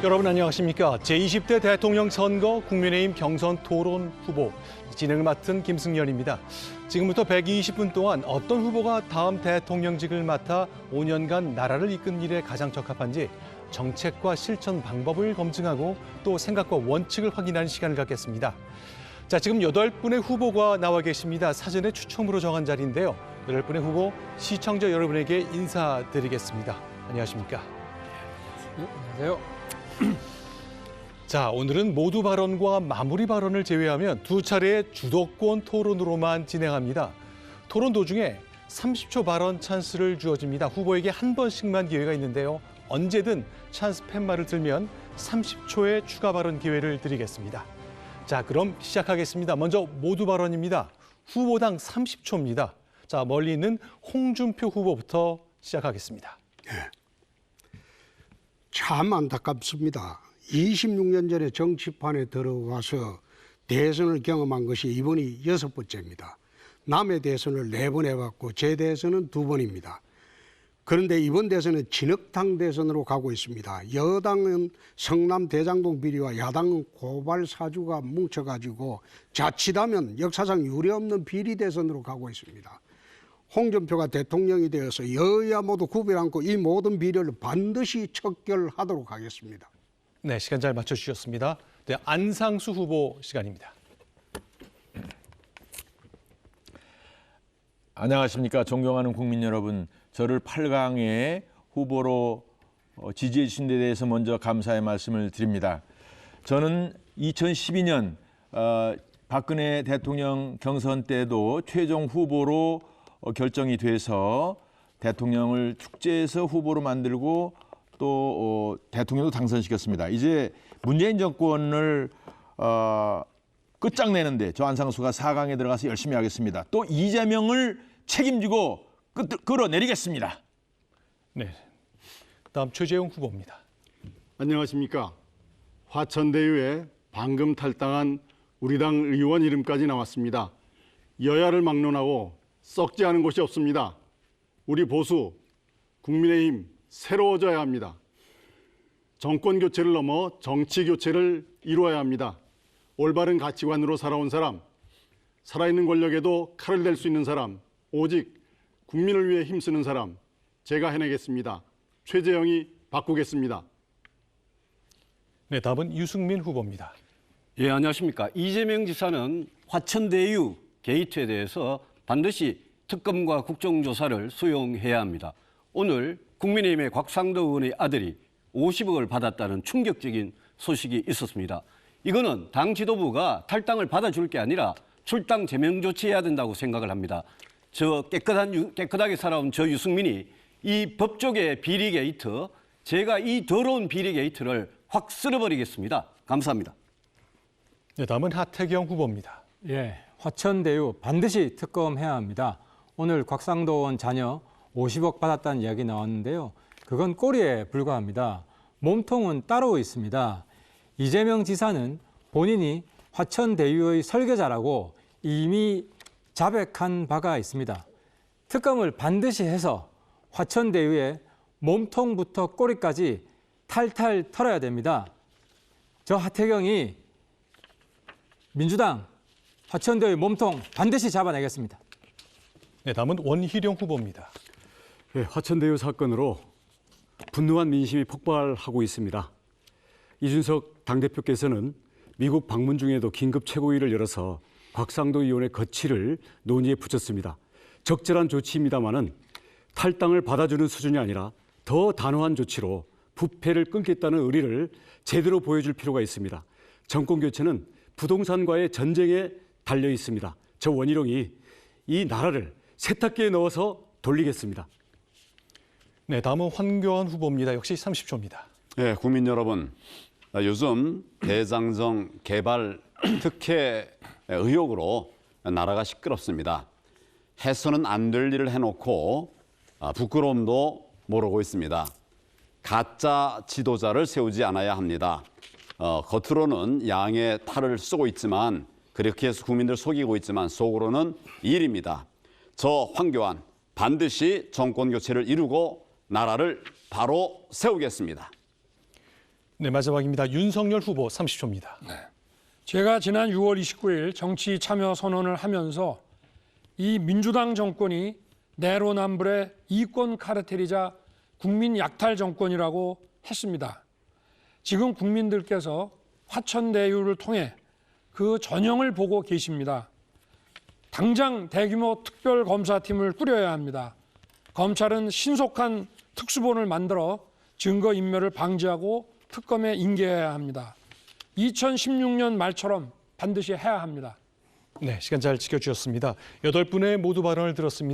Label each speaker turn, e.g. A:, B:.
A: 여러분 안녕하십니까? 제20대 대통령 선거 국민의힘 경선 토론 후보 진행을 맡은 김승연입니다. 지금부터 120분 동안 어떤 후보가 다음 대통령직을 맡아 5년간 나라를 이끈 일에 가장 적합한지 정책과 실천 방법을 검증하고 또 생각과 원칙을 확인하는 시간을 갖겠습니다. 자, 지금 8분의 후보가 나와 계십니다. 사전에 추첨으로 정한 자리인데요. 8분의 후보 시청자 여러분에게 인사드리겠습니다. 안녕하십니까?
B: 안녕하세요.
A: 자, 오늘은 모두 발언과 마무리 발언을 제외하면 두 차례의 주도권 토론으로만 진행합니다. 토론 도중에 30초 발언 찬스를 주어집니다. 후보에게 한 번씩만 기회가 있는데요. 언제든 찬스 팻말을 들면 30초의 추가 발언 기회를 드리겠습니다. 자, 그럼 시작하겠습니다. 먼저 모두 발언입니다. 후보당 30초입니다. 자, 멀리 있는 홍준표 후보부터 시작하겠습니다.
C: 참 안타깝습니다. 26년 전에 정치판에 들어와서 대선을 경험한 것이 이번이 6번째입니다. 남의 대선을 4번 해봤고 제 대선은 2번입니다. 그런데 이번 대선은 진흙탕 대선으로 가고 있습니다. 여당은 성남 대장동 비리와 야당은 고발 사주가 뭉쳐가지고 자칫하면 역사상 유례없는 비리 대선으로 가고 있습니다. 홍준표가 대통령이 되어서 여야 모두 구별 않고 이 모든 비리를 반드시 척결하도록 하겠습니다.
A: 네, 시간 잘 맞춰주셨습니다. 네, 안상수 후보 시간입니다.
D: 안녕하십니까. 존경하는 국민 여러분. 저를 8강의 후보로 지지해 주신 데 대해서 먼저 감사의 말씀을 드립니다. 저는 2012년 박근혜 대통령 경선 때도 최종 후보로 결정이 돼서 대통령을 축제해서 후보로 만들고 또 대통령도 당선시켰습니다. 이제 문재인 정권을 끝장내는데 저 안상수가 4강에 들어가서 열심히 하겠습니다. 또 이재명을 책임지고 끌어내리겠습니다.
A: 네, 다음 최재형 후보입니다.
E: 안녕하십니까. 화천대유에 방금 탈당한 우리 당 의원 이름까지 나왔습니다. 여야를 막론하고 썩지 않은 곳이 없습니다. 우리 보수, 국민의힘 새로워져야 합니다. 정권 교체를 넘어 정치 교체를 이루어야 합니다. 올바른 가치관으로 살아온 사람, 살아있는 권력에도 칼을 댈 수 있는 사람, 오직 국민을 위해 힘쓰는 사람, 제가 해내겠습니다. 최재형이 바꾸겠습니다.
A: 네, 다음은 유승민 후보입니다.
B: 예, 안녕하십니까. 이재명 지사는 화천대유 게이트에 대해서 반드시 특검과 국정조사를 수용해야 합니다. 오늘 국민의힘의 곽상도 의원의 아들이 50억을 받았다는 충격적인 소식이 있었습니다. 이거는 당 지도부가 탈당을 받아줄 게 아니라 출당 제명 조치해야 된다고 생각을 합니다. 저 깨끗하게 살아온 저 유승민이 이 법조계 비리 게이트, 제가 이 더러운 비리 게이트를 확 쓸어버리겠습니다. 감사합니다.
A: 네, 다음은 하태경 후보입니다.
F: 예, 화천대유 반드시 특검해야 합니다. 오늘 곽상도 의원 자녀 50억 받았다는 이야기 나왔는데요. 그건 꼬리에 불과합니다. 몸통은 따로 있습니다. 이재명 지사는 본인이 화천대유의 설계자라고 이미 자백한 바가 있습니다. 특검을 반드시 해서 화천대유의 몸통부터 꼬리까지 탈탈 털어야 됩니다. 저 하태경이 민주당 화천대유 몸통 반드시 잡아내겠습니다.
A: 네, 다음은 원희룡 후보입니다.
G: 네, 화천대유 사건으로 분노한 민심이 폭발하고 있습니다. 이준석 당대표께서는 미국 방문 중에도 긴급 최고위를 열어서 곽상도 의원의 거취를 논의에 붙였습니다. 적절한 조치입니다마는 탈당을 받아주는 수준이 아니라 더 단호한 조치로 부패를 끊겠다는 의리를 제대로 보여줄 필요가 있습니다. 정권 교체는 부동산과의 전쟁에 달려 있습니다. 저 원희룡이 이 나라를 세탁기에 넣어서 돌리겠습니다.
A: 네, 다음은 황교안 후보입니다. 역시 30초입니다.
H: 네, 국민 여러분, 요즘 대장정 개발 특혜 의혹으로 나라가 시끄럽습니다. 해서는 안 될 일을 해놓고 부끄러움도 모르고 있습니다. 가짜 지도자를 세우지 않아야 합니다. 겉으로는 양의 탈을 쓰고 있지만 그렇게 해서 국민들 속이고 있지만 속으로는 일입니다. 저 황교안 반드시 정권 교체를 이루고 나라를 바로 세우겠습니다.
A: 네, 마지막입니다. 윤석열 후보 30초입니다.
I: 제가 지난 6월 29일 정치 참여 선언을 하면서 이 민주당 정권이 내로남불의 이권 카르텔이자 국민 약탈 정권이라고 했습니다. 지금 국민들께서 화천대유를 통해 그 전형을 보고 계십니다. 당장 대규모 특별검사팀을 꾸려야 합니다. 검찰은 신속한 특수본을 만들어 증거인멸을 방지하고 특검에 인계해야 합니다. 2016년 말처럼 반드시 해야 합니다.
A: 네, 시간 잘 지켜주셨습니다. 8분의 모두 발언을 들었습니다.